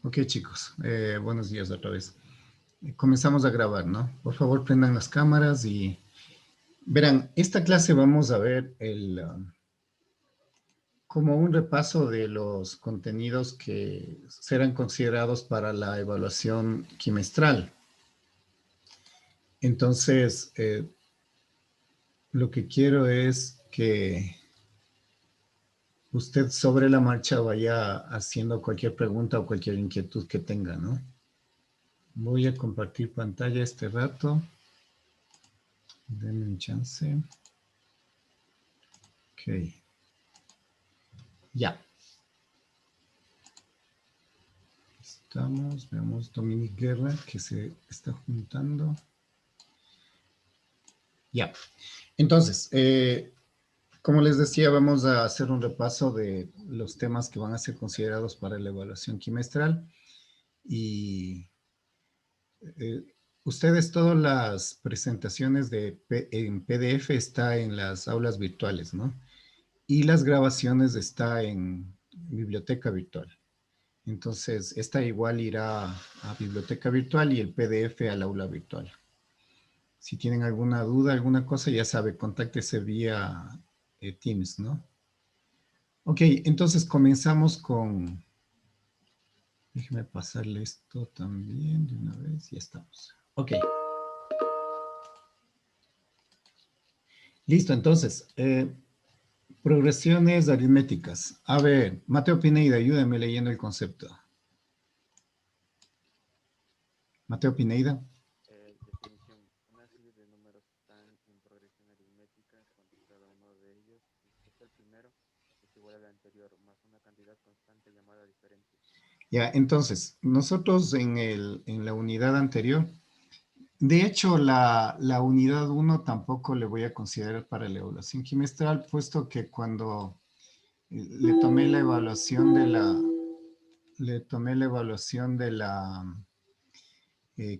Ok, chicos, buenos días otra vez. Comenzamos a grabar, ¿no? Por favor, prendan las cámaras y verán, esta clase vamos a ver como un repaso de los contenidos que serán considerados para la evaluación quimestral. Entonces, lo que quiero es que usted sobre la marcha vaya haciendo cualquier pregunta o cualquier inquietud que tenga, ¿no? Voy a compartir pantalla este rato. Denme un chance. Ok, ya. Estamos, veamos Dominic Guerra que se está juntando. Ya. Entonces, como les decía, vamos a hacer un repaso de los temas que van a ser considerados para la evaluación quimestral. Y eh, ustedes, todas las presentaciones en PDF está en las aulas virtuales, ¿no? Y las grabaciones está en biblioteca virtual. Entonces, esta igual irá a biblioteca virtual y el PDF al aula virtual. Si tienen alguna duda, alguna cosa, ya sabe, contáctese vía Teams, ¿no? Ok, entonces comenzamos con... Déjeme pasarle esto también de una vez, ya estamos. Ok, listo, entonces, progresiones aritméticas. A ver, Mateo Pineida, ayúdame leyendo el concepto. Mateo Pineida. Definición. Una serie de números están en progresión aritmética cuando cada uno de ellos, excepto el primero, es igual al anterior, más una cantidad constante llamada diferencia. Ya, entonces, nosotros en la unidad anterior, de hecho, la unidad uno tampoco le voy a considerar para la evaluación quimestral, puesto que cuando le tomé la evaluación de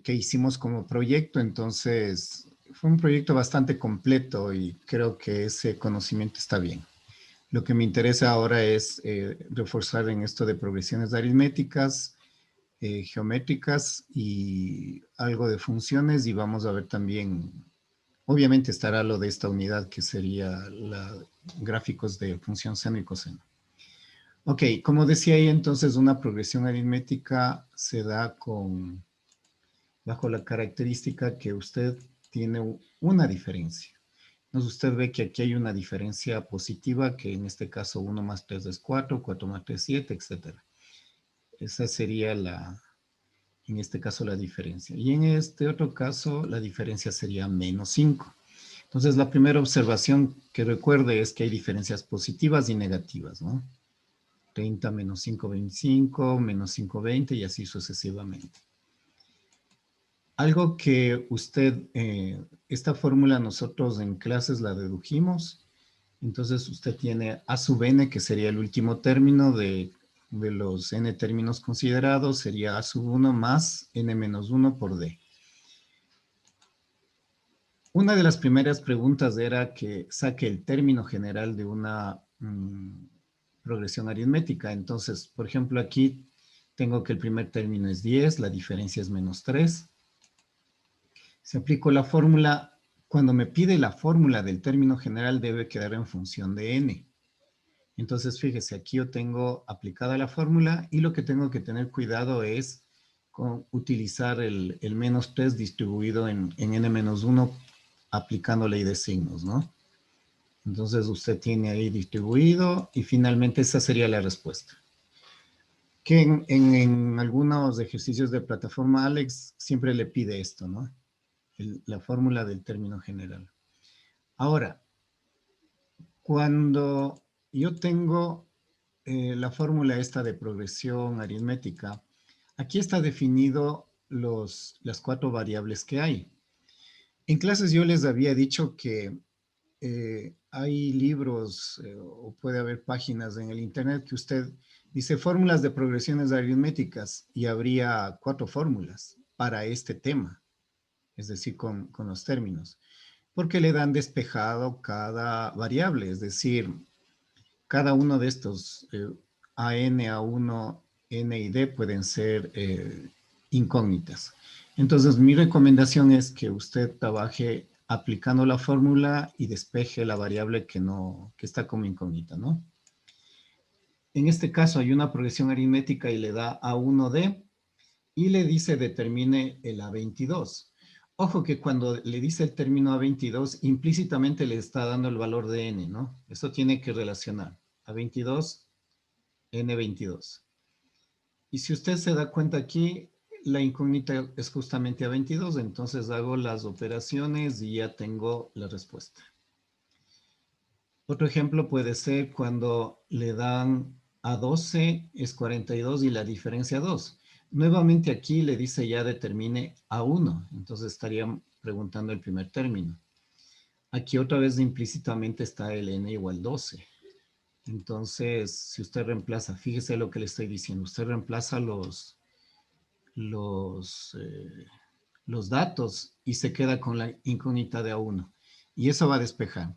que hicimos como proyecto, entonces fue un proyecto bastante completo y creo que ese conocimiento está bien. Lo que me interesa ahora es reforzar en esto de progresiones aritméticas, geométricas y algo de funciones, y vamos a ver también, obviamente estará lo de esta unidad que sería gráficos de función seno y coseno. Ok, como decía ahí, entonces una progresión aritmética se da bajo la característica que usted tiene una diferencia. Entonces usted ve que aquí hay una diferencia positiva, que en este caso 1 más 3 es 4, 4 más 3 es 7, etcétera. Esa sería en este caso la diferencia. Y en este otro caso la diferencia sería menos 5. Entonces la primera observación que recuerde es que hay diferencias positivas y negativas, ¿no? 30 menos 5, 25, menos 5, 20 y así sucesivamente. Algo que usted, esta fórmula nosotros en clases la dedujimos, entonces usted tiene A sub n, que sería el último término de los n términos considerados, sería A sub 1 más n menos 1 por d. Una de las primeras preguntas era que saque el término general de una progresión aritmética. Entonces, por ejemplo, aquí tengo que el primer término es 10, la diferencia es menos 3. Si aplico la fórmula, cuando me pide la fórmula del término general debe quedar en función de n. Entonces, fíjese, aquí yo tengo aplicada la fórmula y lo que tengo que tener cuidado es con utilizar el menos 3 distribuido en n menos 1 aplicando ley de signos, ¿no? Entonces usted tiene ahí distribuido y finalmente esa sería la respuesta. Que en algunos ejercicios de plataforma Alex siempre le pide esto, ¿no? La fórmula del término general. Ahora, cuando yo tengo la fórmula esta de progresión aritmética, aquí está definido las 4 variables que hay. En clases yo les había dicho que hay libros o puede haber páginas en el internet que usted dice fórmulas de progresiones aritméticas y habría 4 fórmulas para este tema, es decir, con los términos, porque le dan despejado cada variable, es decir, cada uno de estos AN, A1 N y D pueden ser incógnitas. Entonces, mi recomendación es que usted trabaje aplicando la fórmula y despeje la variable que está como incógnita, ¿no? En este caso hay una progresión aritmética y le da A1D y le dice determine el A22. Ojo que cuando le dice el término A22, implícitamente le está dando el valor de N, ¿no? Eso tiene que relacionar. A22, N22. Y si usted se da cuenta aquí, la incógnita es justamente A22, entonces hago las operaciones y ya tengo la respuesta. Otro ejemplo puede ser cuando le dan A12 es 42 y la diferencia 2. Nuevamente aquí le dice ya determine A1, entonces estaría preguntando el primer término. Aquí otra vez implícitamente está el N igual 12. Entonces, si usted reemplaza, fíjese lo que le estoy diciendo, usted reemplaza los, eh, los datos y se queda con la incógnita de A1. Y eso va a despejar.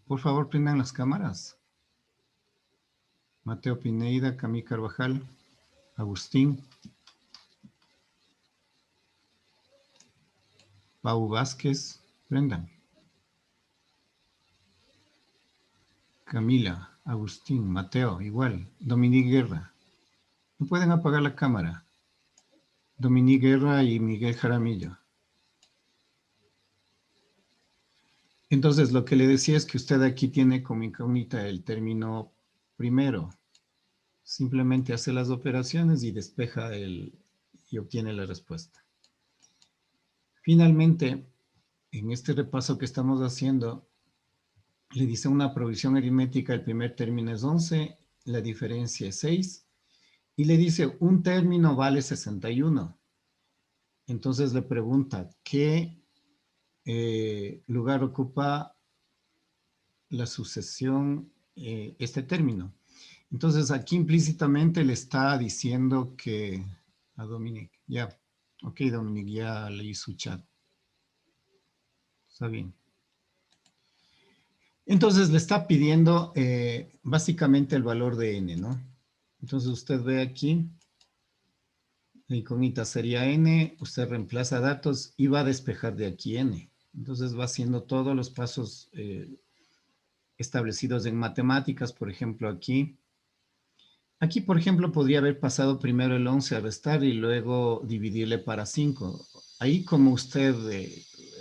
Por favor, prendan las cámaras. Mateo Pineida, Camí Carvajal, Agustín, Pau Vázquez, prendan. Camila, Agustín, Mateo, igual. Dominique Guerra. No pueden apagar la cámara. Dominique Guerra y Miguel Jaramillo. Entonces, lo que le decía es que usted aquí tiene como incógnita el término primero. Simplemente hace las operaciones y despeja y obtiene la respuesta. Finalmente, en este repaso que estamos haciendo, le dice una provisión aritmética, el primer término es 11, la diferencia es 6, y le dice un término vale 61. Entonces le pregunta, ¿qué lugar ocupa la sucesión, este término? Entonces aquí implícitamente le está diciendo que a Dominique, ya, ok Dominique, ya leí su chat. Está bien. Entonces le está pidiendo básicamente el valor de n, ¿no? Entonces usted ve aquí, la incógnita sería n, usted reemplaza datos y va a despejar de aquí n. Entonces va haciendo todos los pasos establecidos en matemáticas, por ejemplo aquí. Aquí, por ejemplo, podría haber pasado primero el 11 a restar y luego dividirle para 5. Ahí como usted,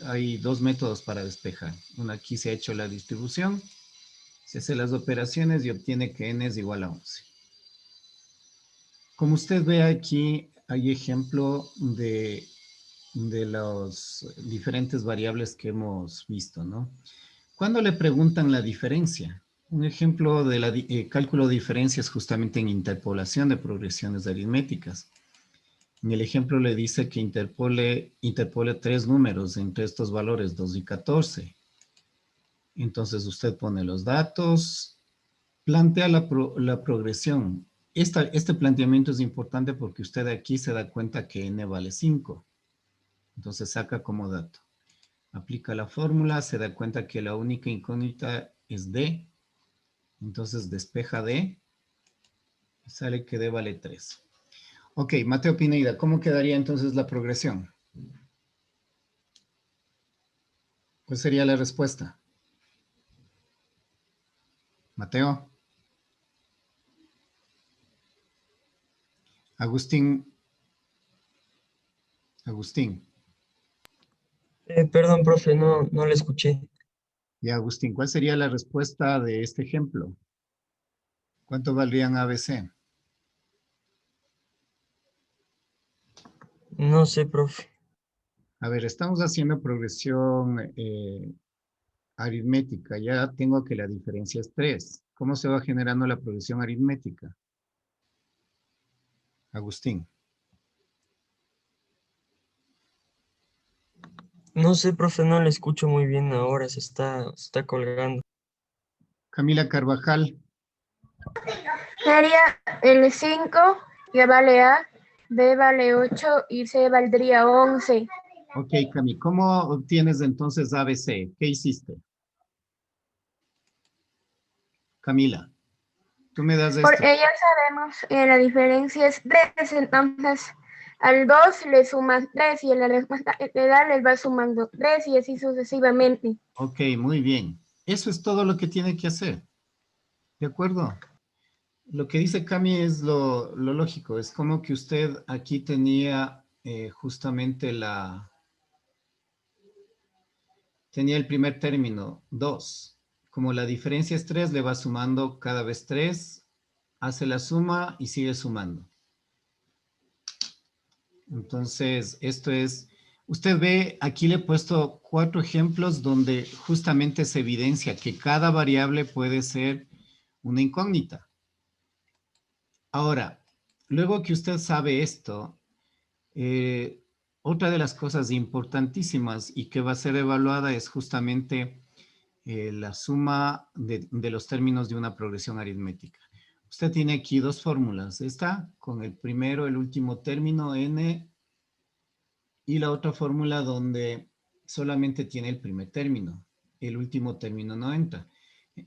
hay dos métodos para despejar. Una, aquí se ha hecho la distribución, se hace las operaciones y obtiene que n es igual a 11. Como usted ve aquí, hay ejemplo de las diferentes variables que hemos visto, ¿no? Cuando le preguntan la diferencia, un ejemplo de cálculo de diferencias justamente en interpolación de progresiones aritméticas. En el ejemplo le dice que interpole tres números entre estos valores, 2 y 14. Entonces usted pone los datos, plantea la progresión. Este planteamiento es importante porque usted aquí se da cuenta que n vale 5. Entonces saca como dato. Aplica la fórmula, se da cuenta que la única incógnita es D. Entonces despeja D y sale que D vale 3. Ok, Mateo Pineida, ¿cómo quedaría entonces la progresión? ¿Cuál sería la respuesta? Mateo. Agustín. Agustín. Perdón, profe, no le escuché. Y Agustín, ¿cuál sería la respuesta de este ejemplo? ¿Cuánto valdrían ABC? No sé, profe. A ver, estamos haciendo progresión aritmética. Ya tengo que la diferencia es 3. ¿Cómo se va generando la progresión aritmética? Agustín. No sé, profe, no le escucho muy bien ahora, se está colgando. Camila Carvajal. Sería el 5, que vale A, B vale 8 y C valdría 11. Ok, Cami, ¿cómo obtienes entonces ABC? ¿Qué hiciste? Camila. Tú me das esto. Porque ya sabemos que la diferencia es 3, entonces al 2 le sumas 3 y en la respuesta que te da les va sumando 3 y así sucesivamente. Ok, muy bien. Eso es todo lo que tiene que hacer. ¿De acuerdo? Lo que dice Cami es lo lógico. Es como que usted aquí tenía justamente tenía el primer término, 2. Como la diferencia es 3, le va sumando cada vez 3, hace la suma y sigue sumando. Entonces, esto es, usted ve, aquí le he puesto 4 ejemplos donde justamente se evidencia que cada variable puede ser una incógnita. Ahora, luego que usted sabe esto, otra de las cosas importantísimas y que va a ser evaluada es justamente la suma de los términos de una progresión aritmética. Usted tiene aquí 2 fórmulas. Esta con el primero, el último término, n, y la otra fórmula donde solamente tiene el primer término. El último término no entra.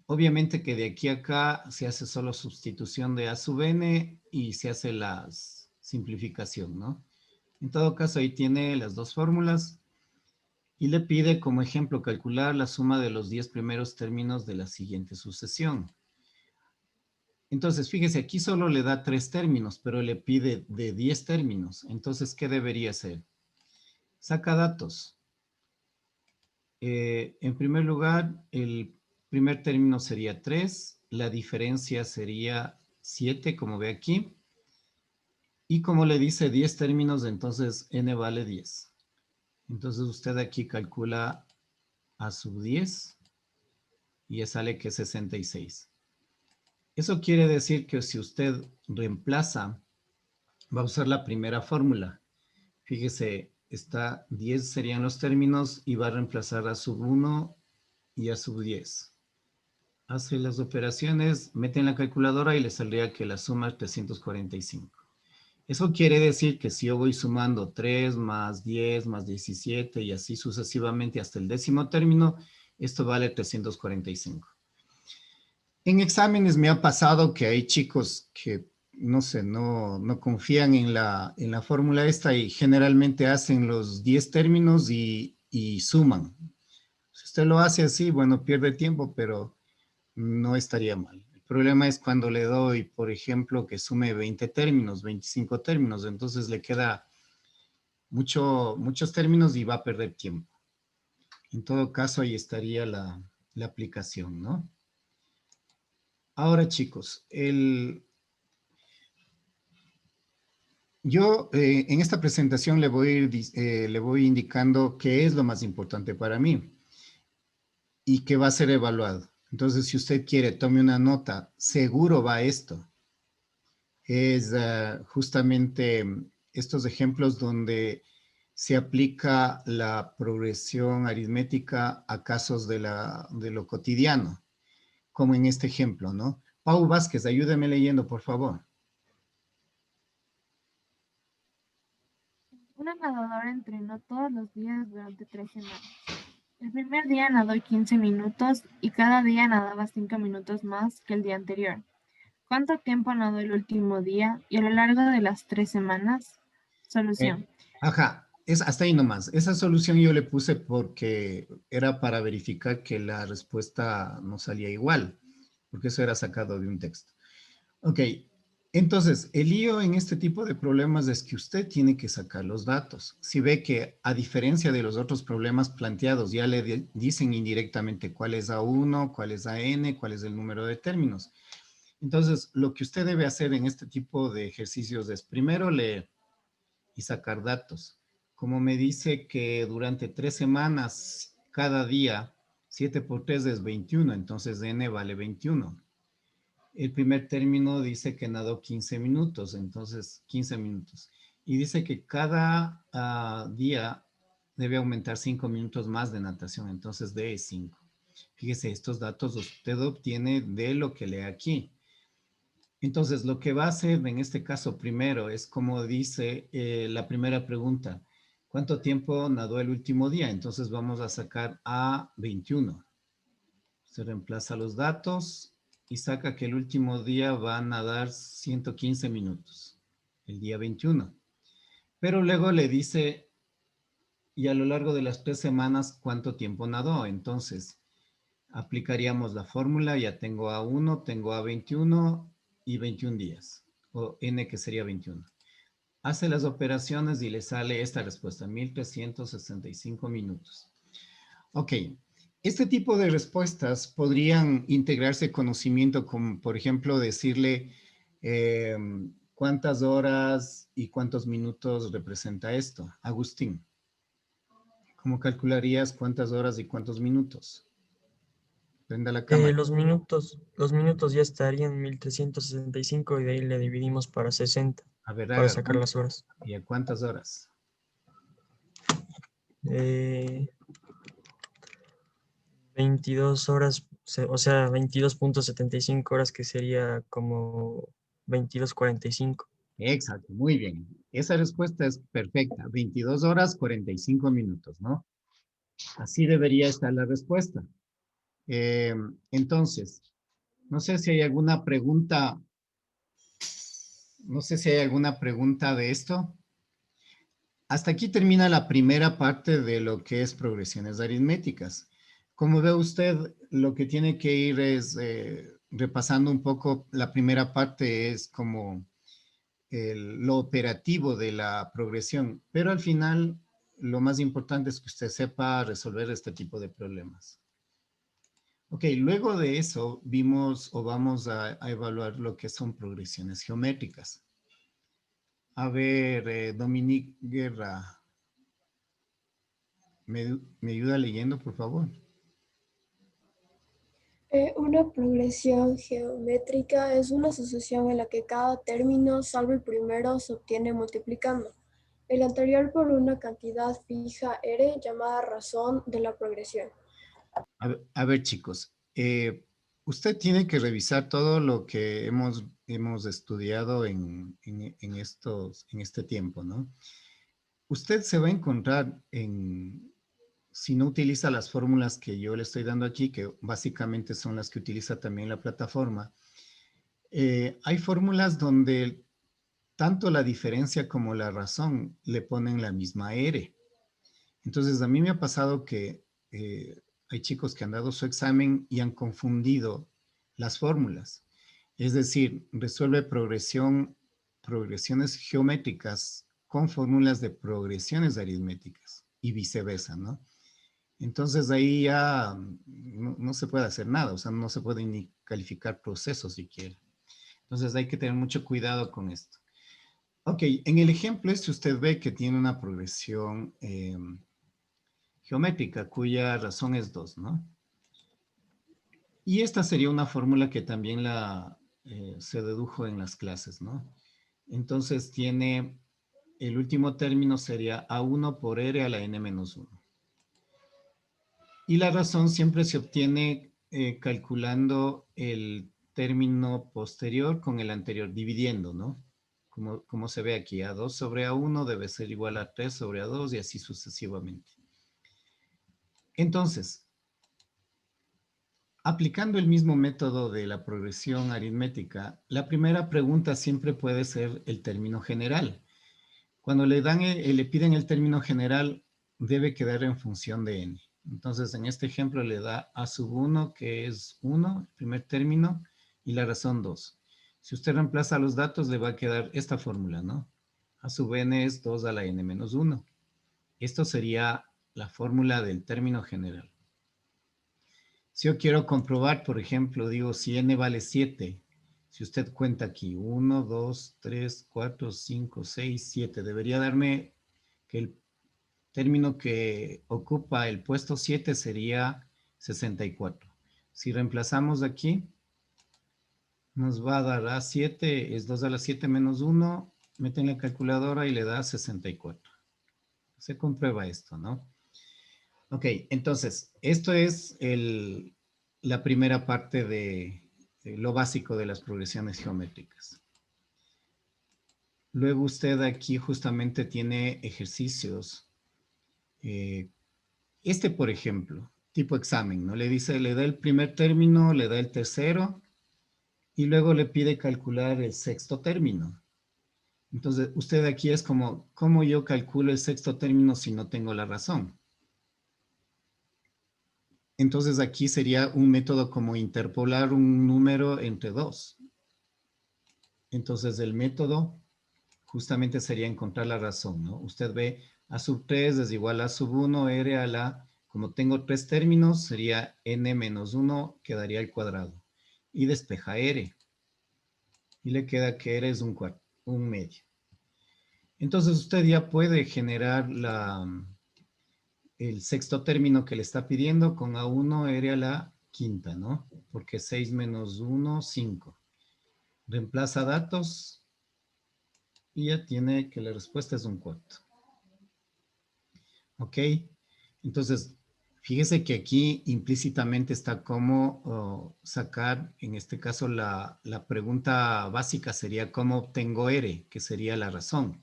Obviamente que de aquí a acá se hace solo sustitución de a sub n y se hace la simplificación, ¿no? En todo caso, ahí tiene las 2 fórmulas y le pide como ejemplo calcular la suma de los 10 primeros términos de la siguiente sucesión. Entonces, fíjese, aquí solo le da 3 términos, pero le pide de 10 términos. Entonces, ¿qué debería hacer? Saca datos. En primer lugar, el primer término sería 3, la diferencia sería 7, como ve aquí. Y como le dice 10 términos, entonces n vale 10. Entonces usted aquí calcula a sub 10 y ya sale que es 66. Eso quiere decir que si usted reemplaza, va a usar la primera fórmula. Fíjese, está 10 serían los términos y va a reemplazar a sub 1 y a sub 10. Hace las operaciones, mete en la calculadora y le saldría que la suma es 345. Eso quiere decir que si yo voy sumando 3 más 10 más 17 y así sucesivamente hasta el 10º término, esto vale 345. En exámenes me ha pasado que hay chicos que, no sé, no confían en la fórmula esta y generalmente hacen los 10 términos y suman. Si usted lo hace así, bueno, pierde tiempo, pero no estaría mal. El problema es cuando le doy, por ejemplo, que sume 20 términos, 25 términos, entonces le queda muchos términos y va a perder tiempo. En todo caso, ahí estaría la aplicación, ¿no? Ahora, chicos, yo en esta presentación le voy indicando qué es lo más importante para mí y qué va a ser evaluado. Entonces, si usted quiere, tome una nota, seguro va esto. Es justamente estos ejemplos donde se aplica la progresión aritmética a casos de lo cotidiano, como en este ejemplo, ¿no? Pau Vázquez, ayúdeme leyendo, por favor. Una nadadora entrenó todos los días durante 3 semanas. El primer día nadó 15 minutos y cada día nadaba 5 minutos más que el día anterior. ¿Cuánto tiempo nadó el último día y a lo largo de las 3 semanas? Solución. Ajá, es hasta ahí nomás. Esa solución yo le puse porque era para verificar que la respuesta no salía igual, porque eso era sacado de un texto. Ok, entonces, el lío en este tipo de problemas es que usted tiene que sacar los datos. Si ve que, a diferencia de los otros problemas planteados, ya le dicen indirectamente cuál es A1, cuál es AN, cuál es el número de términos. Entonces, lo que usted debe hacer en este tipo de ejercicios es primero leer y sacar datos. Como me dice que durante 3 semanas, cada día, 7 por 3 es 21, entonces n vale 21. El primer término dice que nadó 15 minutos, entonces 15 minutos. Y dice que cada día debe aumentar 5 minutos más de natación, entonces D es 5. Fíjese, estos datos usted obtiene de lo que lee aquí. Entonces, lo que va a hacer en este caso primero es como dice la primera pregunta. ¿Cuánto tiempo nadó el último día? Entonces vamos a sacar a 21. Se reemplaza los datos y saca que el último día van a dar 115 minutos, el día 21. Pero luego le dice, y a lo largo de las 3 semanas, ¿cuánto tiempo nadó? Entonces, aplicaríamos la fórmula, ya tengo A1, tengo A21 y 21 días, o N que sería 21. Hace las operaciones y le sale esta respuesta, 1365 minutos. Ok, este tipo de respuestas podrían integrarse conocimiento como, por ejemplo, decirle cuántas horas y cuántos minutos representa esto. Agustín, ¿cómo calcularías cuántas horas y cuántos minutos? Prenda la cámara. Los minutos ya estarían 1365 y de ahí le dividimos para 60 A ver, para haga sacar las horas. ¿y a cuántas horas? Eh, 22 horas, o sea, 22.75 horas, que sería como 22:45. Exacto, muy bien. Esa respuesta es perfecta. 22 horas, 45 minutos, ¿no? Así debería estar la respuesta. Entonces, no sé si hay alguna pregunta, no sé si hay alguna pregunta de esto. Hasta aquí termina la primera parte de lo que es progresiones aritméticas. Como ve usted, lo que tiene que ir es repasando un poco. La primera parte es como lo operativo de la progresión, pero al final lo más importante es que usted sepa resolver este tipo de problemas. Ok, luego de eso vimos o vamos a evaluar lo que son progresiones geométricas. A ver, Dominique Guerra, ¿me ayuda leyendo, por favor? Una progresión geométrica es una asociación en la que cada término, salvo el primero, se obtiene multiplicando el anterior por una cantidad fija R llamada razón de la progresión. A ver, chicos, usted tiene que revisar todo lo que hemos estudiado en este tiempo, ¿no? Usted se va a encontrar si no utiliza las fórmulas que yo le estoy dando aquí, que básicamente son las que utiliza también la plataforma, hay fórmulas donde tanto la diferencia como la razón le ponen la misma R. Entonces, a mí me ha pasado que hay chicos que han dado su examen y han confundido las fórmulas. Es decir, resuelve progresiones geométricas con fórmulas de progresiones aritméticas y viceversa, ¿no? Entonces ahí ya no se puede hacer nada, o sea, no se puede ni calificar procesos siquiera. Entonces hay que tener mucho cuidado con esto. Ok, en el ejemplo este usted ve que tiene una progresión geométrica cuya razón es 2, ¿no? Y esta sería una fórmula que también se dedujo en las clases, ¿no? Entonces tiene, el último término sería A1 por R a la N menos 1. Y la razón siempre se obtiene calculando el término posterior con el anterior, dividiendo, ¿no? Como se ve aquí, A2 sobre A1 debe ser igual a 3 sobre A2 y así sucesivamente. Entonces, aplicando el mismo método de la progresión aritmética, la primera pregunta siempre puede ser el término general. Cuando le piden el término general, debe quedar en función de n. Entonces, en este ejemplo le da a sub 1, que es 1, el primer término, y la razón 2. Si usted reemplaza los datos, le va a quedar esta fórmula, ¿no? A sub n es 2 a la n menos 1. Esto sería la fórmula del término general. Si yo quiero comprobar, por ejemplo, digo, si n vale 7, si usted cuenta aquí, 1, 2, 3, 4, 5, 6, 7, debería darme que el término que ocupa el puesto 7 sería 64. Si reemplazamos aquí, nos va a dar A7, es 2 a la 7 menos 1, mete en la calculadora y le da 64. Se comprueba esto, ¿no? Ok, entonces, esto es la primera parte de lo básico de las progresiones geométricas. Luego usted aquí justamente tiene ejercicios. Por ejemplo, tipo examen, ¿no? Le dice, le da el primer término, le da el tercero y luego le pide calcular el sexto término. Entonces, usted aquí es como, ¿cómo yo calculo el sexto término si no tengo la razón? Entonces, aquí sería un método como interpolar un número entre dos. Entonces, el método justamente sería encontrar la razón, ¿no? Usted ve A sub 3 es igual a sub 1, R a la, como tengo tres términos, sería N menos 1, quedaría el cuadrado. Y despeja R. Y le queda que R es un medio. Entonces usted ya puede generar el sexto término que le está pidiendo con A1 R a la quinta, ¿no? Porque 6 menos 1, 5. Reemplaza datos y ya tiene que la respuesta es un cuarto. ¿Ok? Entonces, fíjese que aquí implícitamente está cómo sacar, en este caso, la pregunta básica sería ¿cómo obtengo R? Que sería la razón.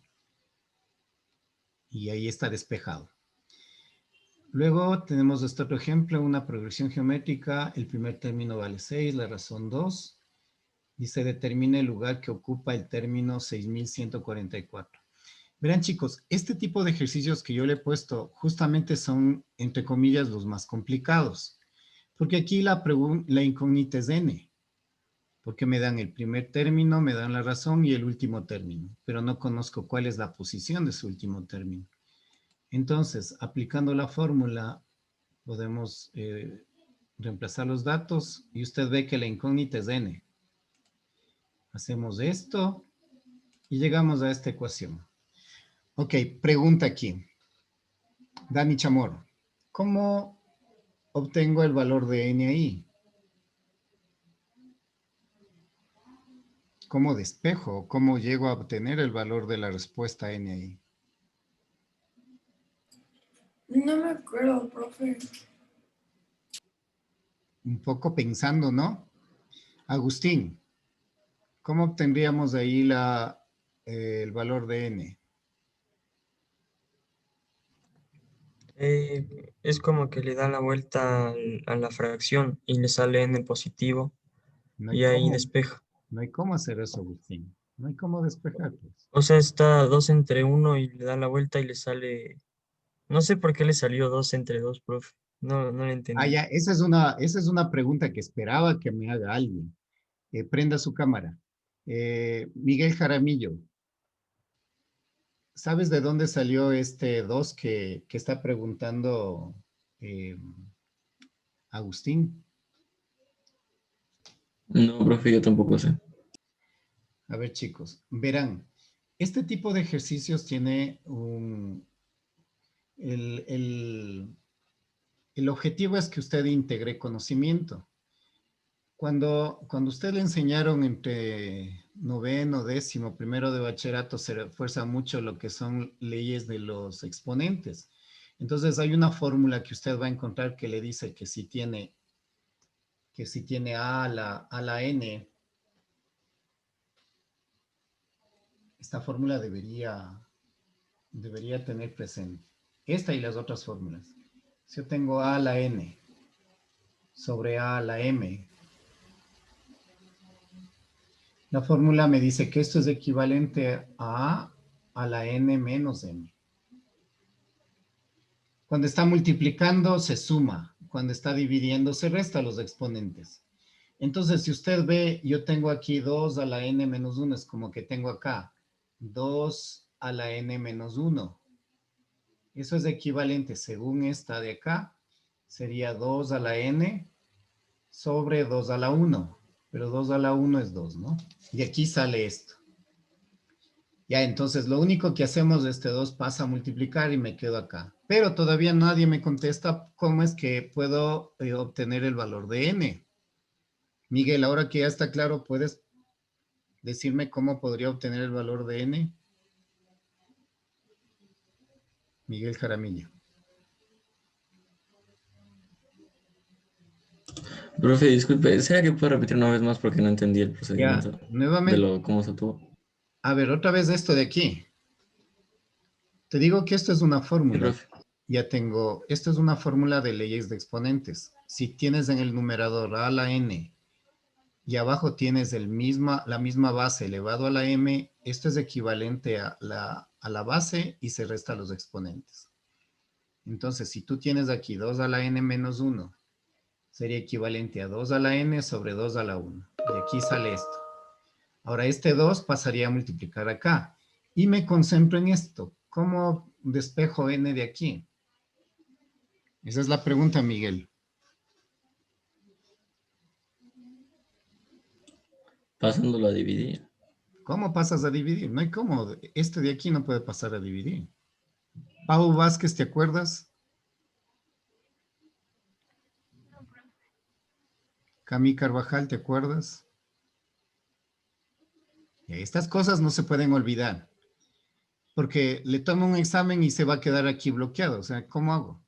Y ahí está despejado. Luego tenemos este otro ejemplo, una progresión geométrica. El primer término vale 6, la razón 2. Dice, determine el lugar que ocupa el término 6144. Verán, chicos, este tipo de ejercicios que yo le he puesto justamente son, entre comillas, los más complicados. Porque aquí la incógnita es n. Porque me dan el primer término, me dan la razón y el último término. Pero no conozco cuál es la posición de su último término. Entonces, aplicando la fórmula, podemos reemplazar los datos y usted ve que la incógnita es n. Hacemos esto y llegamos a esta ecuación. Ok, pregunta aquí. Dani Chamorro, ¿cómo obtengo el valor de n ahí? ¿Cómo despejo? ¿Cómo llego a obtener el valor de la respuesta n ahí? No me acuerdo, profe. Un poco pensando, ¿no? Agustín, ¿cómo obtendríamos de ahí el valor de n? Es como que le da la vuelta a la fracción y le sale n positivo No hay y ahí cómo, despeja. no hay cómo hacer eso, Agustín. No hay cómo despejar, pues. O sea, está 2 entre 1 y le da la vuelta y le sale... No sé por qué le salió 2 entre 2, profe. No, no lo Ah, entendí. ya, esa es una pregunta que esperaba que me haga alguien. Prenda su cámara. Miguel Jaramillo, ¿sabes de dónde salió este 2 que está preguntando eh, Agustín? No, profe, yo tampoco sé. A ver, chicos, verán, este tipo de ejercicios tiene el objetivo es que usted integre conocimiento. Cuando usted le enseñaron entre noveno, décimo, primero de bachillerato, se refuerza mucho lo que son leyes de los exponentes. Entonces hay una fórmula que usted va a encontrar que le dice que si tiene a a la n, esta fórmula debería tener presente. Esta y las otras fórmulas. Si yo tengo a la n sobre a la m, la fórmula me dice que esto es equivalente a la n menos m. Cuando está multiplicando, se suma. Cuando está dividiendo, se resta los exponentes. Entonces, si usted ve, yo tengo aquí 2 a la n menos 1, es como que tengo acá 2 a la n menos 1. Eso es equivalente, según esta de acá, sería 2 a la n sobre 2 a la 1. Pero 2 a la 1 es 2, ¿no? Y aquí sale esto. Ya, entonces lo único que hacemos de este 2 pasa a multiplicar y me quedo acá. Pero todavía nadie me contesta cómo es que puedo obtener el valor de n. Miguel, ahora que ya está claro, ¿puedes decirme cómo podría obtener el valor de n? Miguel Jaramillo. Profe, disculpe, ¿será que puede repetir una vez más porque no entendí el Ya, procedimiento nuevamente, cómo se obtuvo? a ver, otra vez esto de aquí. Te digo que esto es una Sí, fórmula. profe. Ya tengo, esto es una fórmula de leyes de exponentes. Si tienes en el numerador a la n y abajo tienes la misma base elevado a la m, esto es equivalente a la base y se resta los exponentes. Entonces, si tú tienes aquí 2 a la n menos 1, sería equivalente a 2 a la n sobre 2 a la 1. Y aquí sale esto. Ahora, este 2 pasaría a multiplicar acá. Y me concentro en esto. ¿Cómo despejo n de aquí? Esa es la pregunta, Miguel. Pasándolo a dividir. ¿Cómo pasas a dividir? No hay cómo. Este de aquí no puede pasar a dividir. Pau Vázquez, ¿te acuerdas? Camí Carvajal, ¿te acuerdas? Estas cosas no se pueden olvidar. Porque le tomo un examen y se va a quedar aquí bloqueado. O sea, ¿cómo hago?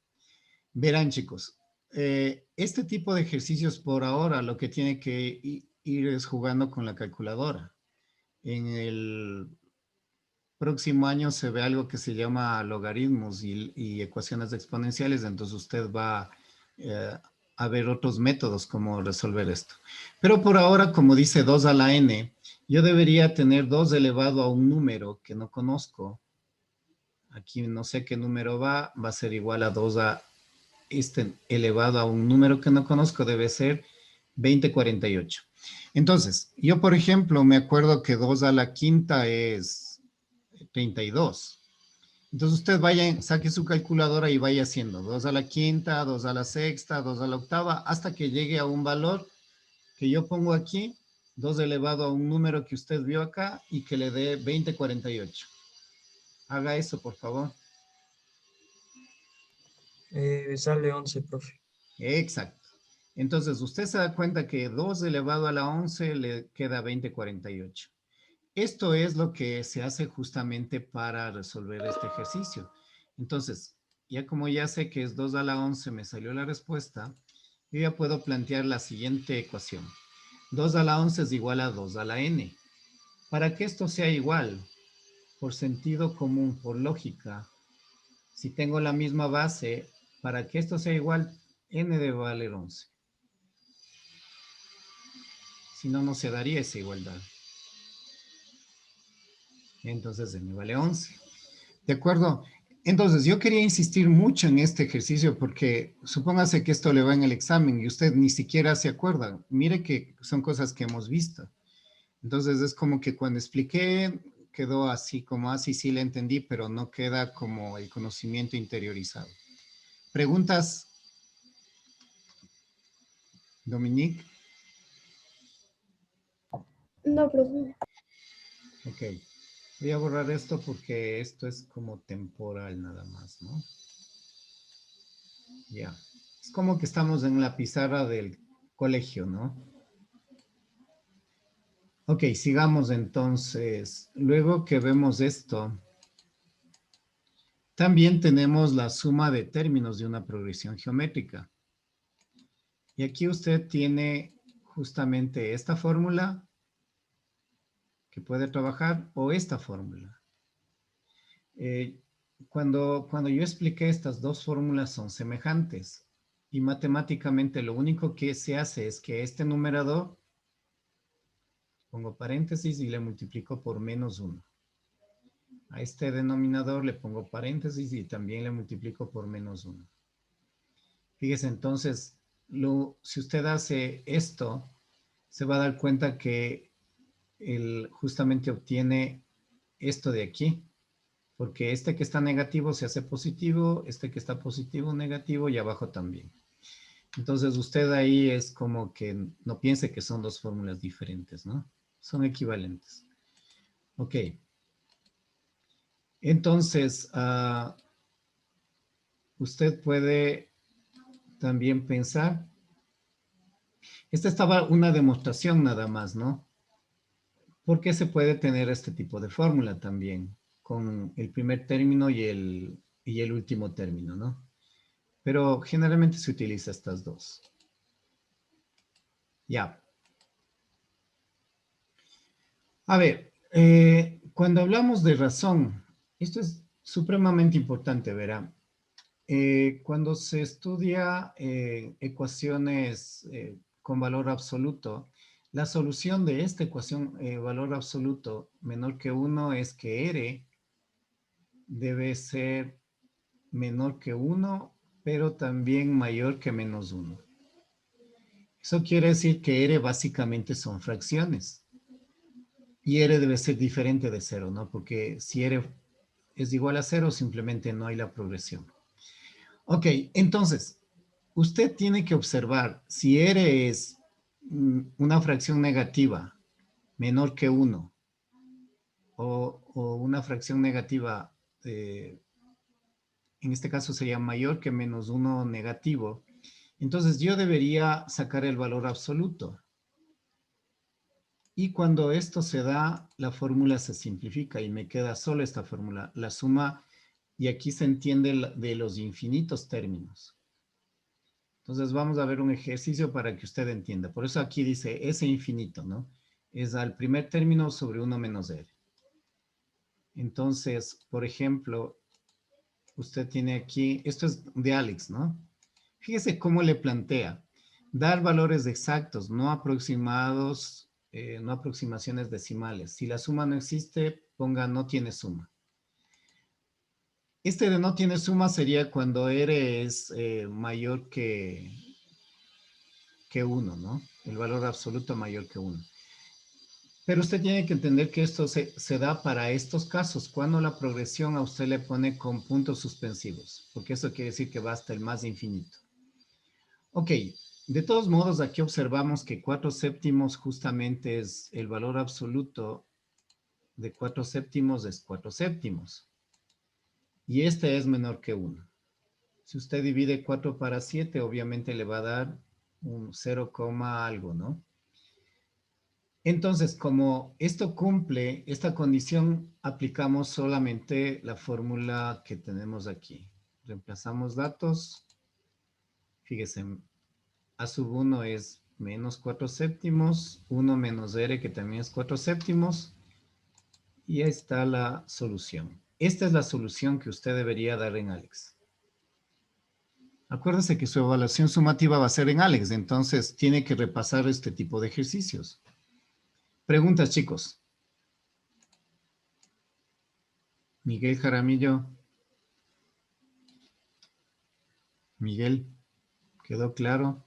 Verán, chicos. Este tipo de ejercicios por ahora lo que tiene que ir es jugando con la calculadora. En el próximo año se ve algo que se llama logaritmos y ecuaciones exponenciales, entonces usted va a ver otros métodos como resolver esto. Pero por ahora, como dice 2 a la n, yo debería tener 2 elevado a un número que no conozco. Aquí no sé qué número va a ser igual a 2 a este elevado a un número que no conozco, debe ser 2048. Entonces, yo por ejemplo me acuerdo que 2 a la quinta es 32. Entonces usted vaya, saque su calculadora y vaya haciendo 2 a la quinta, 2 a la sexta, 2 a la octava, hasta que llegue a un valor que yo pongo aquí, 2 elevado a un número que usted vio acá y que le dé 2048. Haga eso, por favor. Sale 11, profe. Exacto. Entonces usted se da cuenta que 2 elevado a la 11 le queda 2048. Esto es lo que se hace justamente para resolver este ejercicio. Entonces, ya como ya sé que es 2 a la 11, me salió la respuesta, yo ya puedo plantear la siguiente ecuación. 2 a la 11 es igual a 2 a la n. Para que esto sea igual, por sentido común, por lógica, si tengo la misma base, para que esto sea igual, n debe valer 11. Si no, no se daría esa igualdad. Entonces n vale 11. ¿De acuerdo? Entonces, yo quería insistir mucho en este ejercicio porque supóngase que esto le va en el examen y usted ni siquiera se acuerda. Mire que son cosas que hemos visto. Entonces, es como que cuando expliqué, quedó así como así, sí le entendí, pero no queda como el conocimiento interiorizado. ¿Preguntas, Dominique? No, profe. Ok. Voy a borrar esto porque esto es como temporal nada más, ¿no? Ya. Es como que estamos en la pizarra del colegio, ¿no? Ok, sigamos entonces. Luego que vemos esto, también tenemos la suma de términos de una progresión geométrica. Y aquí usted tiene justamente esta fórmula que puede trabajar o esta fórmula. Cuando yo expliqué estas dos fórmulas son semejantes y matemáticamente lo único que se hace es que este numerador pongo paréntesis y le multiplico por menos 1. A este denominador le pongo paréntesis y también le multiplico por menos 1. Fíjese, entonces, si usted hace esto, se va a dar cuenta que él justamente obtiene esto de aquí, porque este que está negativo se hace positivo, este que está positivo, negativo y abajo también. Entonces, usted ahí es como que no piense que son dos fórmulas diferentes, ¿no? Son equivalentes. Ok. Entonces, usted puede también pensar, esta estaba una demostración nada más, ¿no? Porque se puede tener este tipo de fórmula también, con el primer término y el último término, ¿no? Pero generalmente se utiliza estas dos. Ya. A ver, cuando hablamos de razón, esto es supremamente importante, verá. Cuando se estudia ecuaciones con valor absoluto, La solución de esta ecuación, valor absoluto menor que 1, es que R debe ser menor que 1, pero también mayor que menos 1. Eso quiere decir que R básicamente son fracciones. Y R debe ser diferente de 0, ¿no? Porque si R es igual a 0, simplemente no hay la progresión. Ok, entonces, usted tiene que observar si R es una fracción negativa menor que 1 o una fracción negativa, en este caso sería mayor que menos 1 negativo, entonces yo debería sacar el valor absoluto. Y cuando esto se da, la fórmula se simplifica y me queda solo esta fórmula, la suma, y aquí se entiende de los infinitos términos. Entonces vamos a ver un ejercicio para que usted entienda. Por eso aquí dice S infinito, ¿no? Es al primer término sobre 1 menos R. Entonces, por ejemplo, usted tiene aquí, esto es de Alex, ¿no? Fíjese cómo le plantea. Dar valores exactos, no aproximados, no aproximaciones decimales. Si la suma no existe, ponga no tiene suma. Este de no tiene suma sería cuando R es mayor que 1, ¿no? El valor absoluto mayor que 1. Pero usted tiene que entender que esto se da para estos casos, cuando la progresión a usted le pone con puntos suspensivos, porque eso quiere decir que va hasta el más infinito. Ok, de todos modos, aquí observamos que 4 séptimos justamente es el valor absoluto de 4 séptimos es 4 séptimos. Y este es menor que 1. Si usted divide 4 para 7, obviamente le va a dar un 0, algo, ¿no? Entonces, como esto cumple esta condición, aplicamos solamente la fórmula que tenemos aquí. Reemplazamos datos. Fíjese, A sub 1 es menos 4 séptimos, 1 menos R, que también es 4 séptimos, y ahí está la solución. Esta es la solución que usted debería dar en Alex. Acuérdese que su evaluación sumativa va a ser en Alex, entonces tiene que repasar este tipo de ejercicios. Preguntas, chicos. Miguel Jaramillo. Miguel, ¿quedó claro?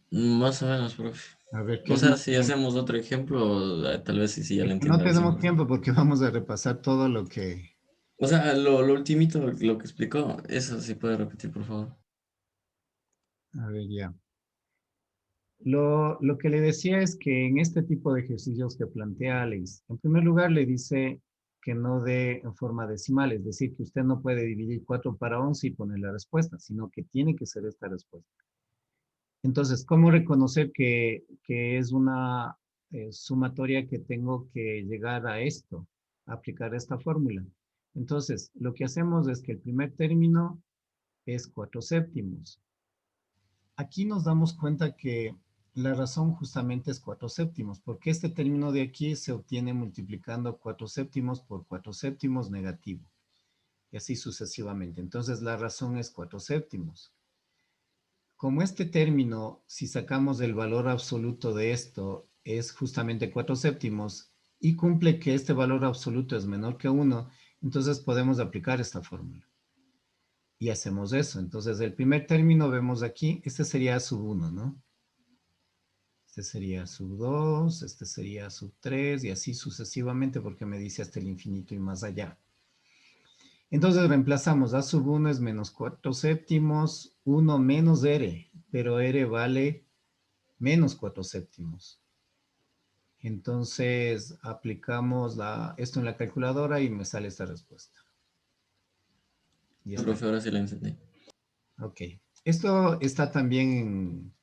Más o menos, profe. A ver, ¿qué O es sea, más si tiempo? hacemos otro ejemplo, tal vez sí ya lo No entiendo al tenemos 100%. tiempo porque vamos a repasar todo lo que... O sea, lo ultimito, lo que explicó, eso sí puede repetir, por favor. A ver, ya. Lo que le decía es que en este tipo de ejercicios que plantea Alex, en primer lugar le dice que no dé en forma decimal, es decir, que usted no puede dividir 4 para 11 y poner la respuesta, sino que tiene que ser esta respuesta. Entonces, ¿cómo reconocer que es una sumatoria que tengo que llegar a esto, a aplicar esta fórmula? Entonces, lo que hacemos es que el primer término es 4 séptimos. Aquí nos damos cuenta que la razón justamente es 4 séptimos, porque este término de aquí se obtiene multiplicando 4 séptimos por 4 séptimos negativo, y así sucesivamente. Entonces la razón es 4 séptimos. Como este término, si sacamos el valor absoluto de esto, es justamente 4 séptimos, y cumple que este valor absoluto es menor que 1, entonces podemos aplicar esta fórmula. Y hacemos eso. Entonces el primer término vemos aquí, este sería sub 1, ¿no? Este sería sub 2, este sería sub 3 y así sucesivamente porque me dice hasta el infinito y más allá. Entonces reemplazamos A sub 1 es menos 4 séptimos, 1 menos R, pero R vale menos 4 séptimos. Entonces aplicamos esto en la calculadora y me sale esta respuesta. Y está. Profe, ahora sí lo entendí. Ok. Esto está también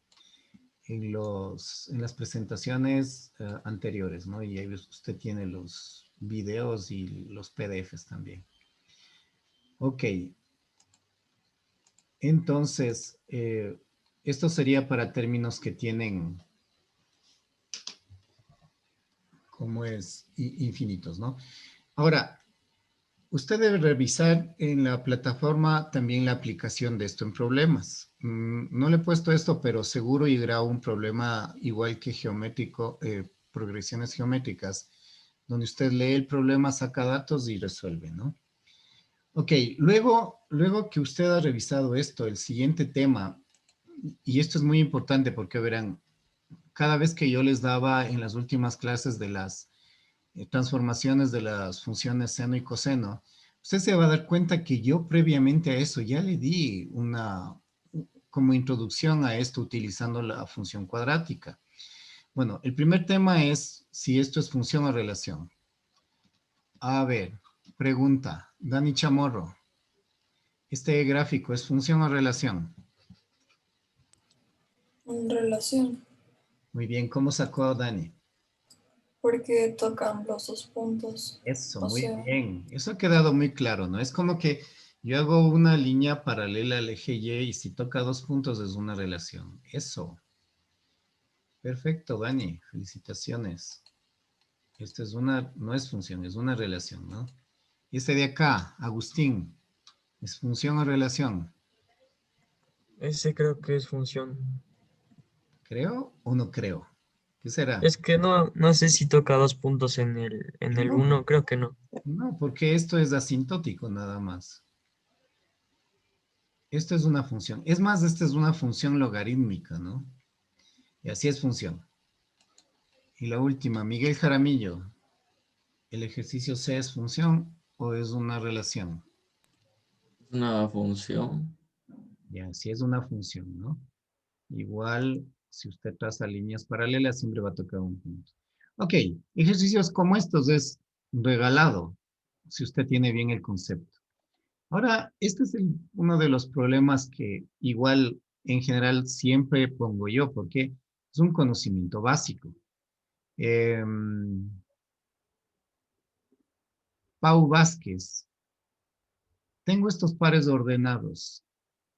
en las presentaciones anteriores, ¿no? Y ahí usted tiene los videos y los PDFs también. Ok. Entonces, esto sería para términos que tienen, como es, infinitos, ¿no? Ahora, Usted debe revisar en la plataforma también la aplicación de esto en problemas. No le he puesto esto, pero seguro llegará un problema igual que geométrico, progresiones geométricas, donde usted lee el problema, saca datos y resuelve, ¿no? Ok, luego que usted ha revisado esto, el siguiente tema, y esto es muy importante porque verán, cada vez que yo les daba en las últimas clases de las transformaciones de las funciones seno y coseno, usted se va a dar cuenta que yo previamente a eso ya le di una como introducción a esto utilizando la función cuadrática. Bueno, el primer tema es si esto es función o relación. A ver, pregunta, Dani Chamorro. ¿Este gráfico es función o relación? En relación, Muy bien, ¿cómo sacó Dani? porque tocan los dos puntos. Eso, O muy sea, bien. Eso ha quedado muy claro, ¿no? Es como que yo hago una línea paralela al eje Y y si toca dos puntos es una relación. Eso. Perfecto, Dani. Felicitaciones. Esta es una, no es función, es una relación, ¿no? Y este de acá, Agustín, ¿es función o relación? Ese creo que es función. ¿Creo o no creo? ¿Qué será? Es que no sé si toca dos puntos en el No, uno, creo que no. no, porque esto es asintótico nada más. Esto es una función. Es más, esta es una función logarítmica, ¿no? Y así es función. Y la última, Miguel Jaramillo, ¿el ejercicio C es función o es una relación? Una función. Ya, sí es una función, ¿no? Igual, si usted traza líneas paralelas, siempre va a tocar un punto. Ok, ejercicios como estos es regalado, si usted tiene bien el concepto. Ahora, este es uno de los problemas que igual en general siempre pongo yo, porque es un conocimiento básico. Pau Vázquez, tengo estos pares ordenados.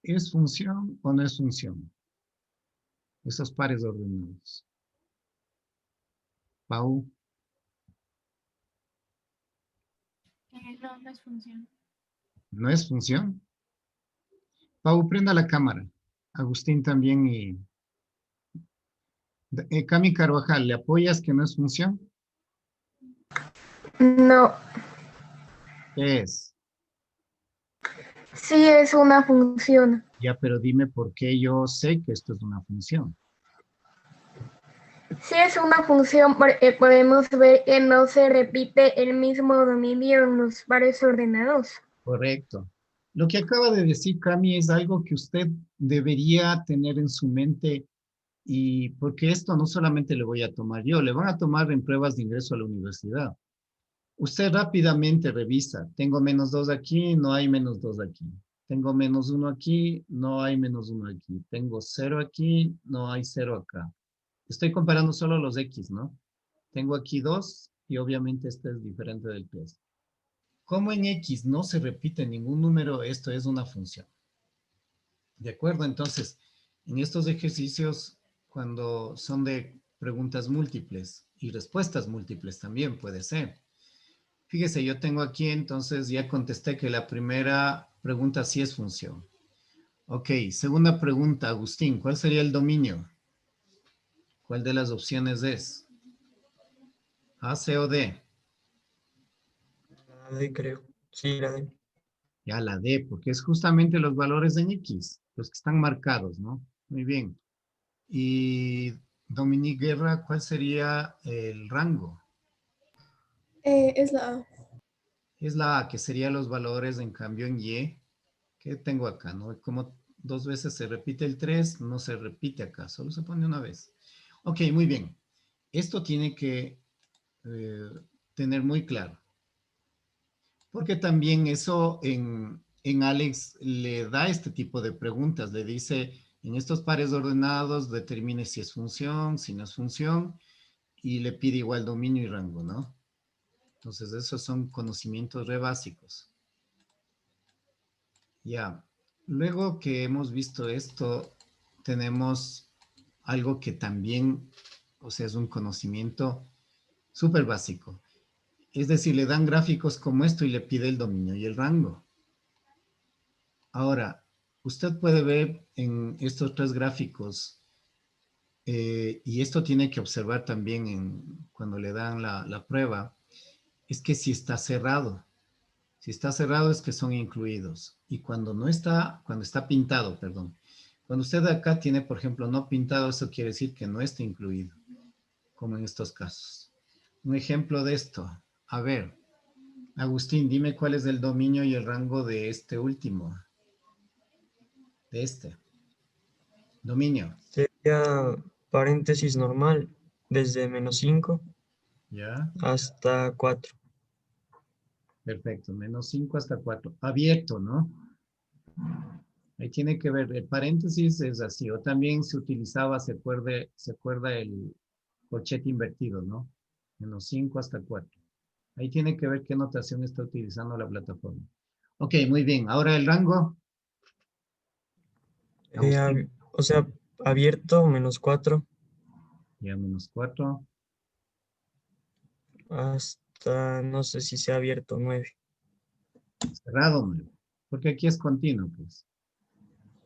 ¿Es función o no es función? Esos pares ordenados. Pau, No, no es función. ¿no es función? Pau, prenda la cámara. Agustín también y Cami Carvajal, ¿le apoyas que no es función? No, ¿Qué es? sí es una función. Ya, pero dime por qué yo sé que esto es una función. Sí es una función porque podemos ver que no se repite el mismo dominio en los pares ordenados. Correcto. Lo que acaba de decir Cami es algo que usted debería tener en su mente y porque esto no solamente le voy a tomar yo, le van a tomar en pruebas de ingreso a la universidad. Usted rápidamente revisa, tengo -2 aquí, no hay -2 aquí. Tengo -1 aquí, no hay -1 aquí. Tengo 0 aquí, no hay 0 acá. Estoy comparando solo los X, ¿no? Tengo aquí 2 y obviamente este es diferente del 3. Como en X no se repite ningún número, esto es una función. ¿De acuerdo? Entonces, en estos ejercicios, cuando son de preguntas múltiples y respuestas múltiples también puede ser. Fíjese, yo tengo aquí, entonces ya contesté que la primera pregunta sí es función. Ok, segunda pregunta, Agustín, ¿cuál sería el dominio? ¿Cuál de las opciones es? A, C o D. La D creo. Sí, la D. Ya la D, porque es justamente los valores en X, los que están marcados, ¿no? Muy bien. Y Dominique Guerra, ¿cuál sería el rango? Es la A. Es la A, que sería los valores en cambio en Y, que tengo acá, ¿no? Como dos veces se repite el 3, no se repite acá, solo se pone una vez. Ok, muy bien. Esto tiene que tener muy claro, porque también eso en Alex le da este tipo de preguntas, le dice, en estos pares ordenados determine si es función, si no es función, y le pide igual dominio y rango, ¿no? Entonces, esos son conocimientos re básicos. Ya, luego que hemos visto esto, tenemos algo que también, o sea, es un conocimiento súper básico. Es decir, le dan gráficos como esto y le pide el dominio y el rango. Ahora, usted puede ver en estos tres gráficos, y esto tiene que observar también cuando le dan la prueba, es que si está cerrado. Si está cerrado es que son incluidos. Y cuando no está, cuando está pintado, perdón. Cuando usted acá tiene, por ejemplo, no pintado, eso quiere decir que no está incluido, como en estos casos. Un ejemplo de esto. A ver, Agustín, dime cuál es el dominio y el rango de este último. De este. Dominio. Sería paréntesis normal desde -5 ¿Ya? hasta 4. Perfecto. -5 hasta 4. Abierto, ¿no? Ahí tiene que ver. El paréntesis es así. O también se utilizaba, se acuerda el corchete invertido, ¿no? -5 hasta 4. Ahí tiene que ver qué notación está utilizando la plataforma. Ok, muy bien. Ahora el rango. Agustín. O sea, abierto -4 Ya -4. hasta, no sé si sea abierto 9. Cerrado 9. Porque aquí es continuo, pues.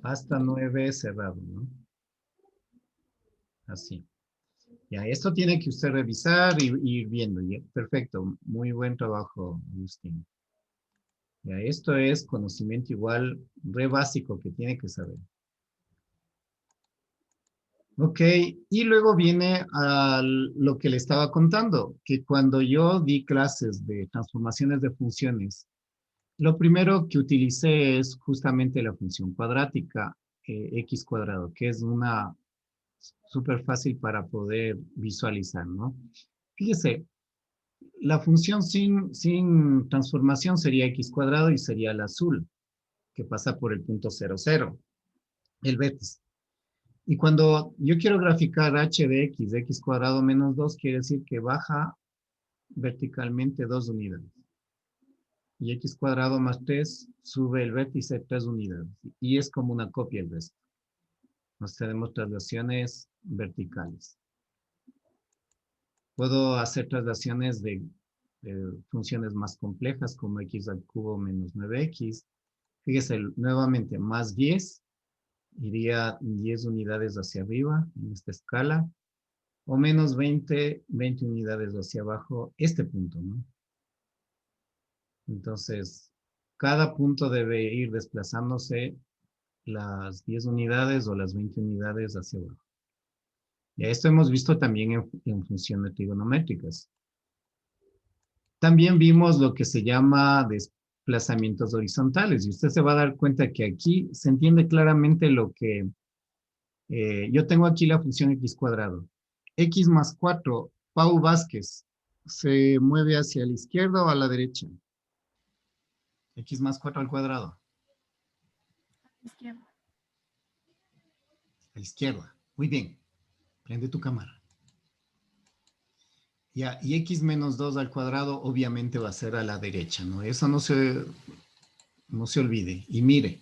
Hasta 9 cerrado, ¿no? Así. Ya, esto tiene que usted revisar y ir viendo. Ya, perfecto. Muy buen trabajo, Agustín. Ya, esto es conocimiento igual, re básico que tiene que saber. Ok, y luego viene a lo que le estaba contando, que cuando yo di clases de transformaciones de funciones, lo primero que utilicé es justamente la función cuadrática, x cuadrado, que es una súper fácil para poder visualizar, ¿no? Fíjese, la función sin transformación sería x cuadrado y sería el azul, que pasa por el punto 0, 0, el vértice. Y cuando yo quiero graficar h de x cuadrado menos 2, quiere decir que baja verticalmente 2 unidades. Y x cuadrado más 3 sube el vértice 3 unidades. Y es como una copia el resto. Nos tenemos traslaciones verticales. Puedo hacer traslaciones de funciones más complejas como x al cubo menos 9x. Fíjese, nuevamente, más 10 iría 10 unidades hacia arriba en esta escala, o menos 20 unidades hacia abajo, este punto, ¿no? Entonces, cada punto debe ir desplazándose las 10 unidades o las 20 unidades hacia abajo. Y esto hemos visto también en funciones trigonométricas. También vimos lo que se llama desplazamientos horizontales, y usted se va a dar cuenta que aquí se entiende claramente lo que yo tengo aquí la función x cuadrado. X más 4, Pau Vázquez, ¿se mueve hacia la izquierda o a la derecha? X más 4 al cuadrado. Izquierda. A la izquierda. Muy bien. Prende tu cámara. Ya, y x menos 2 al cuadrado obviamente va a ser a la derecha, ¿no? Eso no se olvide. Y mire,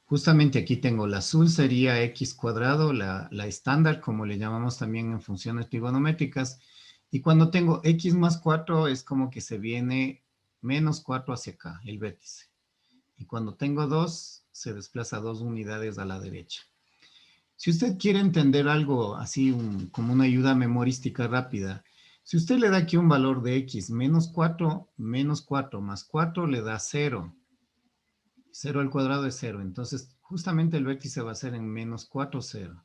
justamente aquí tengo la azul sería x cuadrado, la estándar, como le llamamos también en funciones trigonométricas. Y cuando tengo x más 4 es como que se viene menos 4 hacia acá, el vértice. Y cuando tengo 2, se desplaza 2 unidades a la derecha. Si usted quiere entender algo así como una ayuda memorística rápida, si usted le da aquí un valor de x menos 4 más 4 le da 0. 0 al cuadrado es 0. Entonces, justamente el vértice va a ser en menos 4, 0.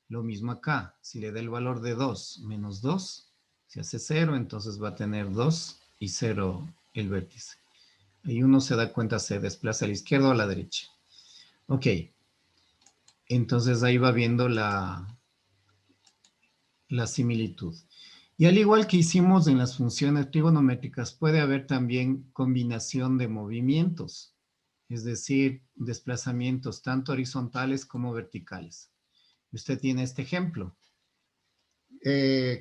Lo mismo acá. Si le da el valor de 2 menos 2, se hace 0. Entonces va a tener 2 y 0 el vértice. Ahí uno se da cuenta, se desplaza a la izquierda o a la derecha. Ok. Entonces ahí va viendo la similitud. Y al igual que hicimos en las funciones trigonométricas, puede haber también combinación de movimientos, es decir, desplazamientos tanto horizontales como verticales. Usted tiene este ejemplo.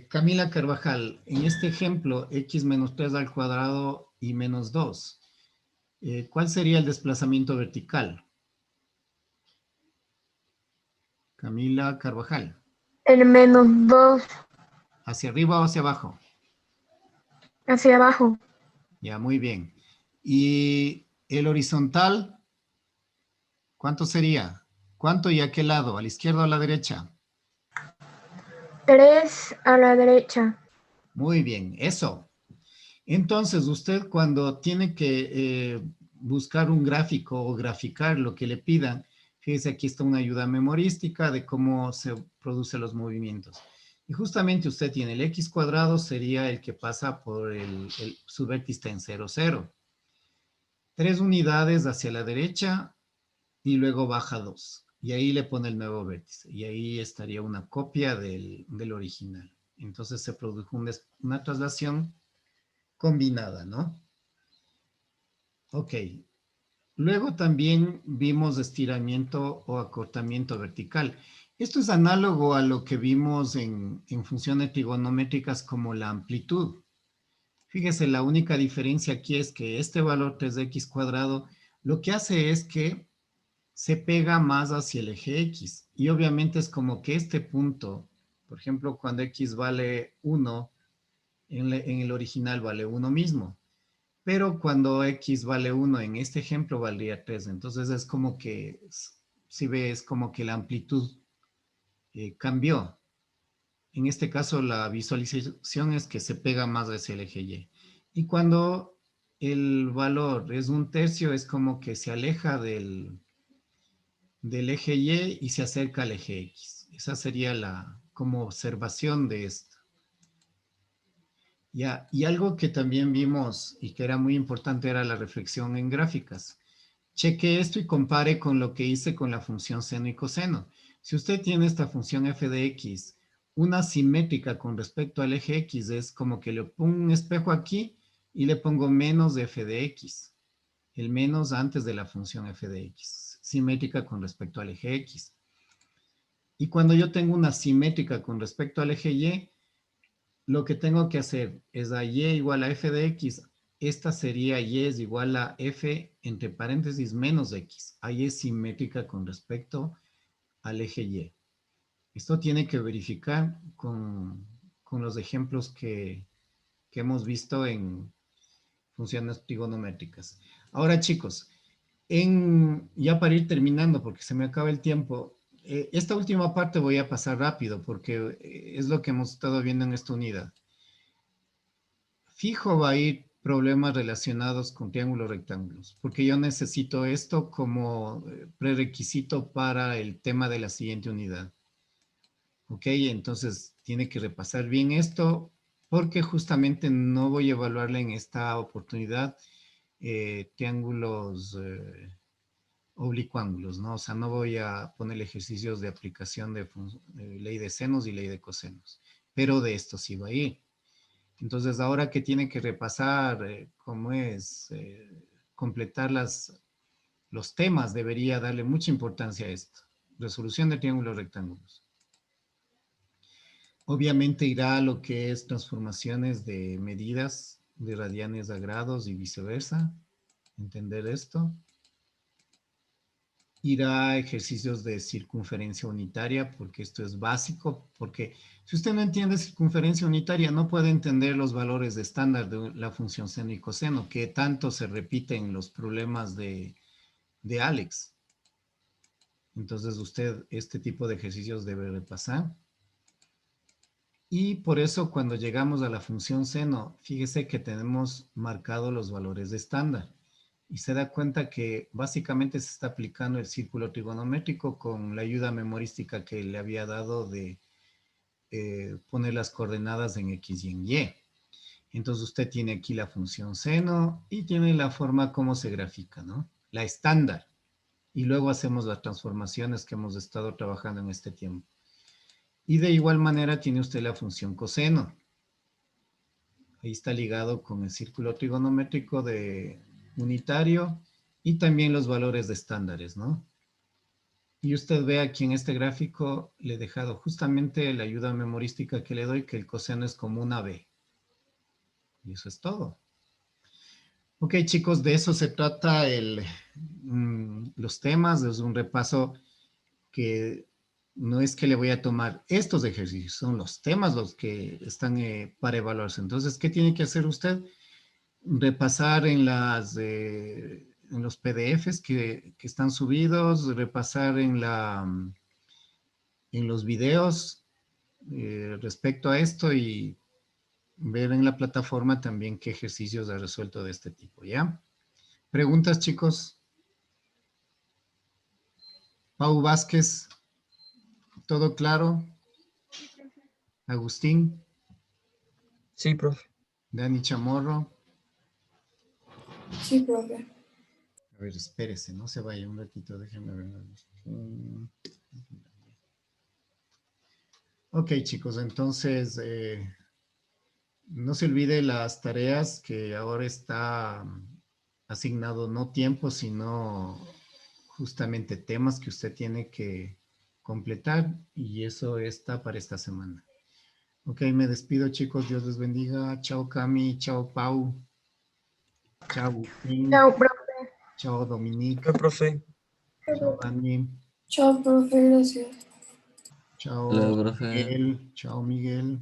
Camila Carvajal, en este ejemplo, x menos 3 al cuadrado y menos 2, ¿cuál sería el desplazamiento vertical? Camila Carvajal. El -2 ¿Hacia arriba o hacia abajo? hacia abajo. Ya, muy bien. ¿Y el horizontal? ¿Cuánto sería? ¿Cuánto y a qué lado? ¿A la izquierda o a la derecha? 3 a la derecha. Muy bien, eso. Entonces, usted cuando tiene que buscar un gráfico o graficar lo que le pidan, fíjese, aquí está una ayuda memorística de cómo se producen los movimientos. Y justamente usted tiene el x cuadrado, sería el que pasa por su vértice está en 0, 0. 3 unidades hacia la derecha y luego baja 2. Y ahí le pone el nuevo vértice. Y ahí estaría una copia del original. Entonces se produjo una traslación combinada, ¿no? Ok. Luego también vimos estiramiento o acortamiento vertical. Esto es análogo a lo que vimos en funciones trigonométricas como la amplitud. Fíjese, la única diferencia aquí es que este valor 3x cuadrado lo que hace es que se pega más hacia el eje X. Y obviamente es como que este punto, por ejemplo, cuando X vale 1, en el original vale 1 mismo. Pero cuando X vale 1, en este ejemplo valdría 3. Entonces es como que, si ves, como que la amplitud cambió. En este caso la visualización es que se pega más hacia el eje Y. Y cuando el valor es 1/3, es como que se aleja del eje Y se acerca al eje X. Esa sería la como observación de esto. Ya, y algo que también vimos y que era muy importante era la reflexión en gráficas. Cheque esto y compare con lo que hice con la función seno y coseno. Si usted tiene esta función f de x, una simétrica con respecto al eje X es como que le pongo un espejo aquí y le pongo menos de f de x. El menos antes de la función f de x, simétrica con respecto al eje X. Y cuando yo tengo una simétrica con respecto al eje Y, lo que tengo que hacer es a Y igual a f de x. Esta sería Y es igual a f entre paréntesis menos x. Ahí es simétrica con respecto al eje Y. Esto tiene que verificar con los ejemplos que hemos visto en funciones trigonométricas. Ahora, chicos, ya para ir terminando, porque se me acaba el tiempo, esta última parte voy a pasar rápido, porque es lo que hemos estado viendo en esta unidad. Fijo va a ir problemas relacionados con triángulos rectángulos, porque yo necesito esto como prerequisito para el tema de la siguiente unidad. Ok, entonces tiene que repasar bien esto, porque justamente no voy a evaluarle en esta oportunidad triángulos oblicuángulos, ¿no? O sea, no voy a poner ejercicios de aplicación de ley de senos y ley de cosenos, pero de esto sí va a ir. Entonces, ahora que tiene que repasar cómo es completar los temas, debería darle mucha importancia a esto. Resolución de triángulos rectángulos. Obviamente irá a lo que es transformaciones de medidas de radianes a grados y viceversa. Entender esto. Irá a ejercicios de circunferencia unitaria, porque esto es básico, porque si usted no entiende circunferencia unitaria, no puede entender los valores de estándar de la función seno y coseno, que tanto se repiten en los problemas de Alex. Entonces usted este tipo de ejercicios debe repasar. Y por eso cuando llegamos a la función seno, fíjese que tenemos marcado los valores de estándar. Y se da cuenta que básicamente se está aplicando el círculo trigonométrico con la ayuda memorística que le había dado de poner las coordenadas en X y en Y. Entonces usted tiene aquí la función seno y tiene la forma como se grafica, ¿no? La estándar. Y luego hacemos las transformaciones que hemos estado trabajando en este tiempo. Y de igual manera tiene usted la función coseno. Ahí está ligado con el círculo trigonométrico de unitario y también los valores de estándares, ¿no? Y usted ve aquí en este gráfico, le he dejado justamente la ayuda memorística que le doy, que el coseno es como una B. Y eso es todo. Ok, chicos, de eso se trata los temas. Es un repaso que no es que le voy a tomar estos ejercicios, son los temas los que están para evaluarse. Entonces, ¿qué tiene que hacer usted? repasar en en los PDFs que están subidos, repasar en los videos respecto a esto y ver en la plataforma también qué ejercicios ha resuelto de este tipo, ¿ya? ¿Preguntas, chicos? Pau Vázquez, ¿todo claro? Agustín, Sí, profe. Dani Chamorro. Sí, profe. A ver, espérese, no se vaya un ratito, déjenme ver. Ok, chicos, entonces no se olvide las tareas que ahora está asignado no tiempo, sino justamente temas que usted tiene que completar y eso está para esta semana. Ok, me despido, chicos. Dios les bendiga. Chao, Cami. Chao, Pau. Chao, Agustín. Chao, profe. Chao, Dominique. Chao, profe. Chao, Dani. Chao, profe, gracias. Chao, Hola, profe. Miguel. Chao, Miguel.